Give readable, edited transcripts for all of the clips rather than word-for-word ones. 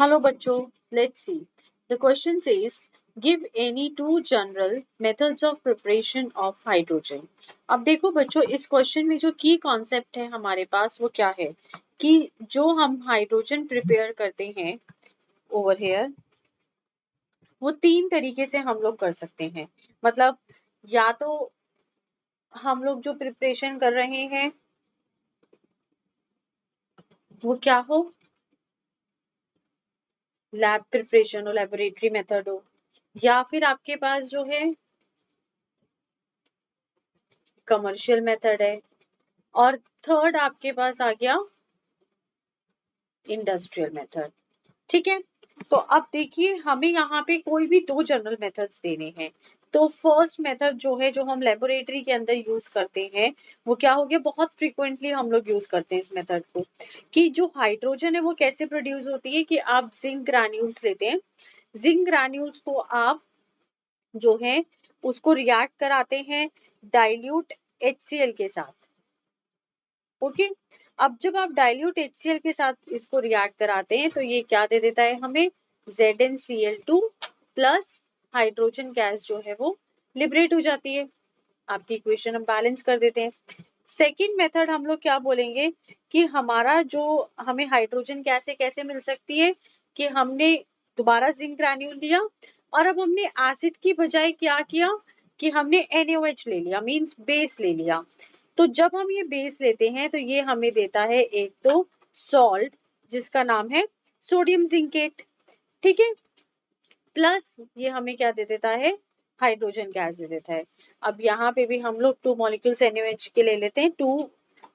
Hello बच्चों, let's see. The question says, give any two general methods of preparation of hydrogen. अब देखो बच्चों, इस क्वेश्चन में जो की कॉन्सेप्ट है हमारे पास वो क्या है कि जो हम हाइड्रोजन प्रिपेयर करते हैं ओवर हेयर, वो तीन तरीके से हम लोग कर सकते हैं। मतलब या तो हम लोग जो प्रिपरेशन कर रहे हैं वो क्या हो, लैब प्रिपरेशन हो, लेबोरेटरी मेथड हो, या फिर आपके पास जो है कमर्शियल मेथड है, और थर्ड आपके पास आ गया इंडस्ट्रियल मेथड। ठीक है, तो अब देखिए हमें यहाँ पे कोई भी दो जनरल मेथड्स देने हैं। तो फर्स्ट मेथड जो है, जो हम लेबोरेटरी के अंदर यूज करते हैं, वो क्या हो गया, बहुत फ्रीक्वेंटली हम लोग यूज करते हैं इस मेथड को, कि जो हाइड्रोजन है वो कैसे प्रोड्यूस होती है, कि आप जिंक ग्रैन्यूल्स लेते हैं, जिंक ग्रैन्यूल्स को आप जो है उसको रिएक्ट कराते हैं डाइल्यूट HCl के साथ। ओके, अब जब आप डाइल्यूट HCl के साथ इसको रिएक्ट कराते हैं तो ये क्या दे देता है हमें, ZnCl2 प्लस हाइड्रोजन गैस जो है वो लिबरेट हो जाती है। आपकी इक्वेशन हम बैलेंस कर देते हैं। सेकेंड मेथड हम लोग क्या बोलेंगे कि हमारा जो हमें हाइड्रोजन गैस कैसे मिल सकती है, कि हमने दोबारा जिंक ग्रैन्यूल लिया और अब हमने एसिड की बजाय क्या किया कि हमने NaOH ले लिया, मींस बेस ले लिया। तो जब हम ये बेस लेते हैं तो ये हमें देता है एक तो सॉल्ट जिसका नाम है सोडियम जिंकेट, ठीक है, प्लस ये हमें क्या दे देता है, हाइड्रोजन गैस दे देता है। अब यहाँ पे भी हम लोग टू मॉलिक्यूल्स NaOH के ले लेते हैं टू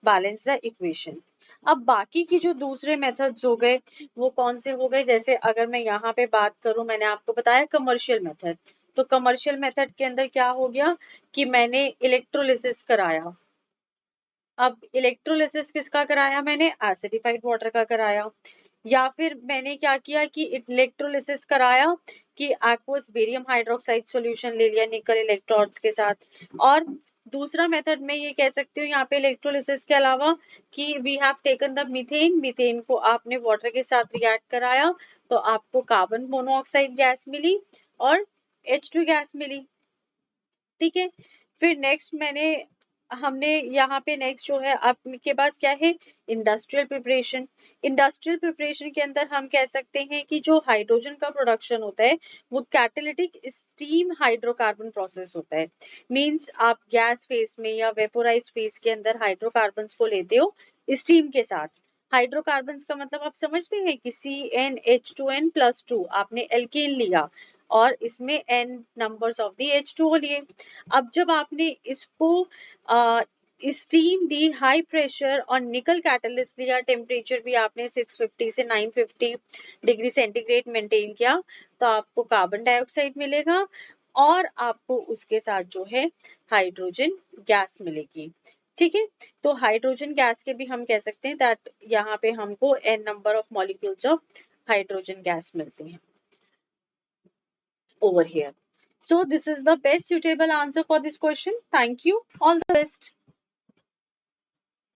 बैलेंस द इक्वेशन। अब बाकी की जो दूसरे मेथड्स हो गए वो कौन से हो गए, जैसे अगर मैं यहाँ पे बात करूं, मैंने आपको बताया कमर्शियल मेथड, तो कमर्शियल मेथड के अंदर क्या हो गया कि मैंने इलेक्ट्रोलिसिस कराया। अब इलेक्ट्रोलिसिस किसका कराया, मैंने एसिडिफाइड वाटर का कराया, या फिर मैंने क्या किया कि इलेक्ट्रोलिसिस कराया कि एक्वस बेरियम हाइड्रोक्साइड सॉल्यूशन ले लिया निकल इलेक्ट्रोड्स के साथ। और दूसरा मेथड में ये कह सकती हूँ यहाँ पे इलेक्ट्रोलिसिस के अलावा कि we have taken the methane, methane को आपने वाटर के साथ रिएक्ट कराया तो आपको कार्बन मोनोऑक्साइड गैस मिली और H2 गैस मिली। ठीक है, फिर नेक्स्ट हमने यहाँ पे नेक्स्ट जो है आपके पास क्या है, इंडस्ट्रियल प्रिपरेशन। इंडस्ट्रियल प्रिपरेशन के अंदर हम कह सकते हैं कि जो हाइड्रोजन का प्रोडक्शन होता है वो कैटालिटिक स्टीम हाइड्रोकार्बन प्रोसेस होता है। मींस आप गैस फेज में या वेपोराइज्ड फेज के अंदर हाइड्रोकार्बन्स को लेते हो स्टीम के साथ। हाइड्रोकार्बन्स का मतलब आप समझते हैं कि CnH2n+2 आपने एल्केन लिया और इसमें n numbers of the H2O लिए। अब जब आपने इसको स्टीम दी हाई प्रेशर और निकल कैटलिस्ट लिया, टेम्परेचर भी आपने 650 से 950 डिग्री सेंटीग्रेड मेंटेन किया, तो आपको कार्बन डाइऑक्साइड मिलेगा और आपको उसके साथ जो है हाइड्रोजन गैस मिलेगी। ठीक है, तो हाइड्रोजन गैस के भी हम कह सकते हैं दैट यहाँ पे हमको n number of molecules of hydrogen gas मिलते हैं over here. So this is the best suitable answer for this question. Thank you. All the best.